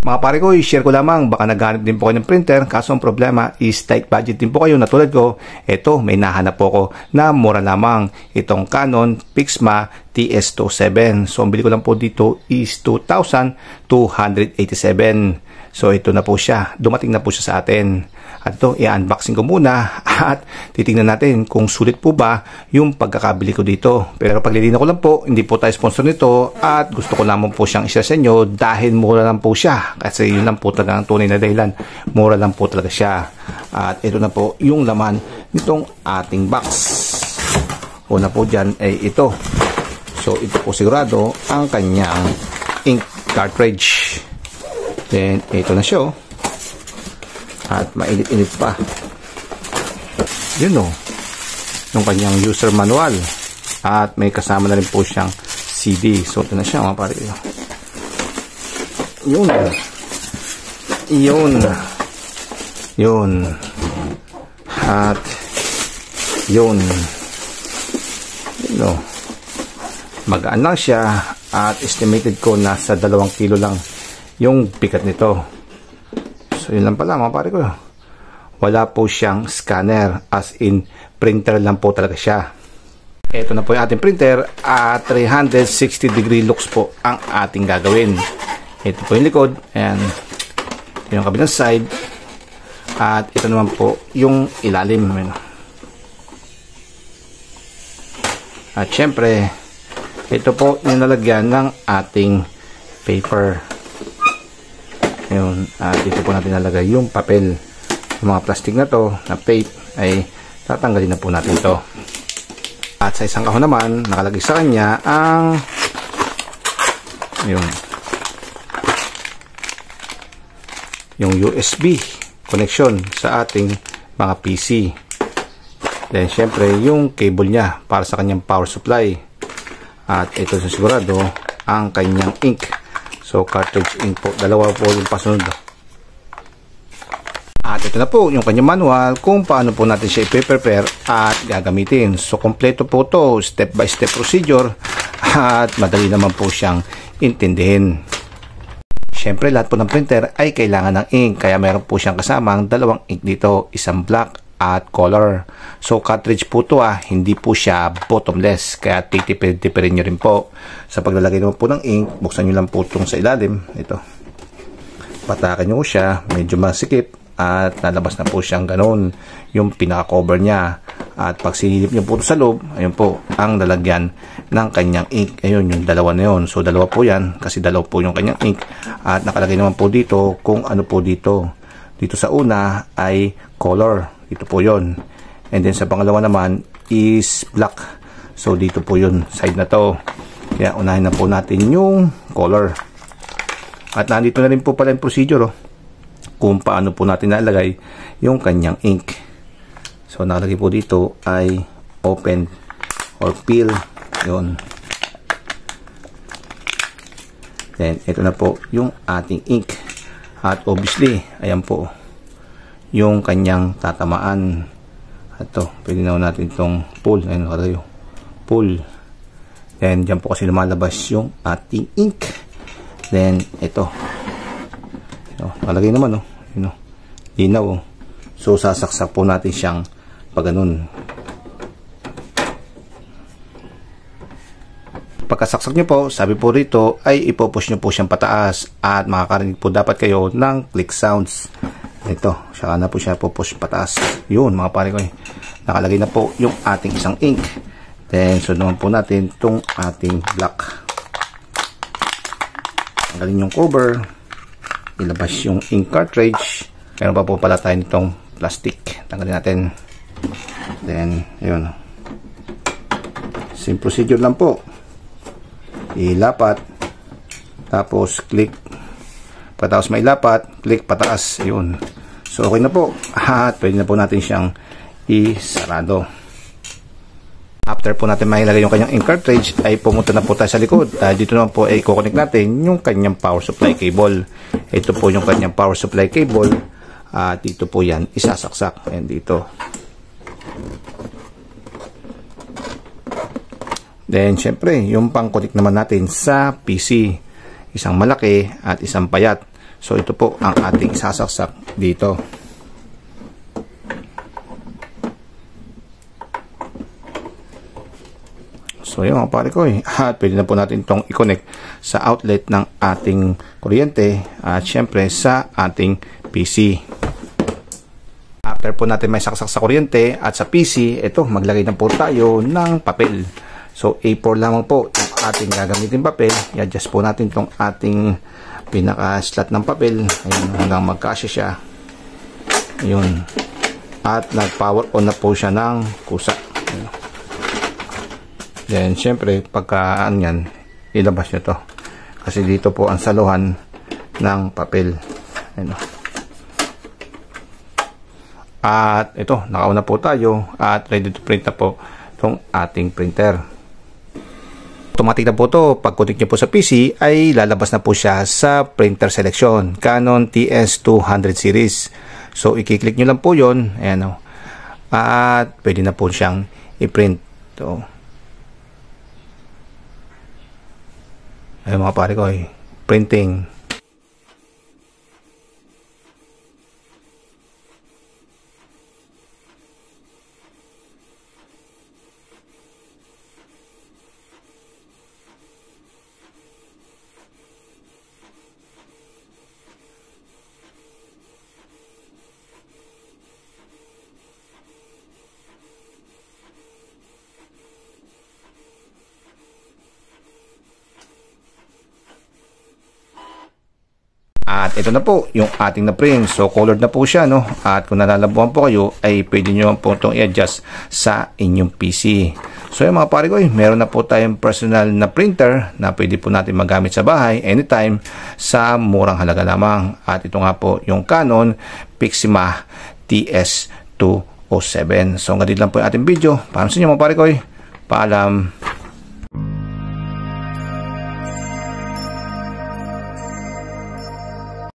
Mga pare ko, i-share ko lamang, baka naghanap din po kayo ng printer, kaso ang problema is tight budget din po kayo na tulad ko. Eto, may nahanap po ako na mura lamang, itong Canon Pixma TS27. So ang bili ko lang po dito is 2,287. So ito na po siya, dumating na po siya sa atin. At ito, i-unboxing ko muna at titingnan natin kung sulit po ba yung pagkakabili ko dito. Pero paglilinaw ko lang po, hindi po tayo sponsor nito at gusto ko lamang po siyang isa sa inyo dahil mura lang po siya. Kasi yun lang po talaga ang tunay na dahilan. Mura lang po talaga siya. At ito na po yung laman nitong ating box. Una po dyan ay ito. So ito po sigurado ang kanyang ink cartridge. Then ito na siya. At mainit-init pa. Yun o. Yung kanyang user manual. At may kasama na rin po siyang CD. So ito na siya mga pare. Yun. Yun. Yun. At yun. Yun o. Magaan lang siya. At estimated ko nasa 2 kilo lang yung bigat nito. So yun lang pala mga pare ko. Wala po siyang scanner, as in printer lang po talaga siya. Ito na po yung ating printer at 360 degree looks po ang ating gagawin. Ito po yung likod. Ayan. Ito yung kabilang side. At ito naman po yung ilalim. At syempre ito po yung nalagyan ng ating paper. Yun, at dito po natin nalagay yung papel. Yung mga plastic na to, na tape, ay tatanggalin na po natin to. At sa isang kahon naman, nakalagay sa kanya ang yung USB connection sa ating mga PC. Then syempre yung cable niya para sa kanyang power supply. At ito sa sigurado ang kanyang ink. So cartridge ink po, dalawa po yung pasunod. At ito na po yung kanyang manual kung paano po natin siya i-prepare at gagamitin. So kompleto po to, step by step procedure at madali naman po siyang intindihin. Syempre lahat po ng printer ay kailangan ng ink, kaya meron po siyang kasamang 2 ink dito, isang black at color. So cartridge po to hindi po siya bottomless, kaya titipid-tipirin nyo rin po. Sa paglalagay naman po ng ink, buksan nyo lang po itong sa ilalim. Ito, patakan nyo siya, medyo masikip at lalabas na po siyang ganun yung pinaka-cover niya. At pag sinilip nyo po ito sa loob, ayun po ang lalagyan ng kanyang ink. Ayun, yung dalawa na yun. So dalawa po yan kasi dalawa po yung kanyang ink. At nakalagay naman po dito kung ano po dito. Dito sa una ay color. Dito po yon. And then sa pangalawa naman is black. So dito po yun, side na to. Kaya unahin na po natin yung color. At nandito na rin po pala yung procedure kung paano po natin nalagay yung kanyang ink. So nakalagay po dito ay open or peel. Yun. Then ito na po yung ating ink. At obviously, ayan po yung kanyang tatamaan. Ito, pwede na natin itong pull. Ayun, nakatayo. Pull. Then, dyan po kasi lumalabas yung ating ink. Then, ito. Nakalagay naman, linaw. So, sasaksak po natin siyang pag ganun. Pagkasaksak nyo po, sabi po rito, ay ipopush nyo po siyang pataas. At makakarinig po dapat kayo ng click sounds. Ito, saka na po siya pupush pataas. Yun mga pare ko, nakalagay na po yung ating isang ink. Then sunod naman po natin itong ating black. Tanggalin yung cover, ilabas yung ink cartridge. Meron pa po pala tayo nitong plastic, tanggalin natin. Then yun, same procedure lang po, ilapat, tapos click. Pagkatapos may lapat, click pataas. Ayun. So okay na po. At pwede na po natin siyang isarado. After po natin mailagay yung kanyang ink cartridge, ay pumunta na po tayo sa likod. Dito naman po ay kukonek natin yung kanyang power supply cable. Ito po yung kanyang power supply cable. Dito po yan isasaksak. Ayan dito. Then syempre yung pang-connect naman natin sa PC. Isang malaki at isang payat. So ito po ang ating isasaksak dito. So yun mga pare ko at pwede na po natin itong i-connect sa outlet ng ating kuryente at syempre sa ating PC. After po natin may saksak sa kuryente at sa PC, ito maglagay na po tayo ng papel. So A4 lamang po yung ating gagamitin papel. I-adjust po natin itong ating pinaka-slot ng papel. Ayun, hanggang magkasya siya. Ayun. At nag-power on na po siya ng kusa. Ayun. Then, syempre, pagka yan, ilabas nyo to. Kasi dito po ang saluhan ng papel. Ayun. At ito, nakauna po tayo at ready to print na po itong ating printer. Automatic na po ito. Pag connect nyo po sa PC, ay lalabas na po siya sa printer selection. Canon TS200 series. So, i-click nyo lang po yun. Ayan o. At pwede na po siyang i-print. So, ayun mga pare ko printing. At ito na po yung ating na-print. So, colored na po siya, no? At kung nalalabuhan po kayo, ay pwede nyo po itong i-adjust sa inyong PC. So, yung mga pare ko, meron na po tayong personal na printer na pwede po natin magamit sa bahay anytime sa murang halaga lamang. At ito nga po yung Canon Pixma TS207. So, hanggang dito lang po yung ating video. Para sa inyo mga pare ko, paalam.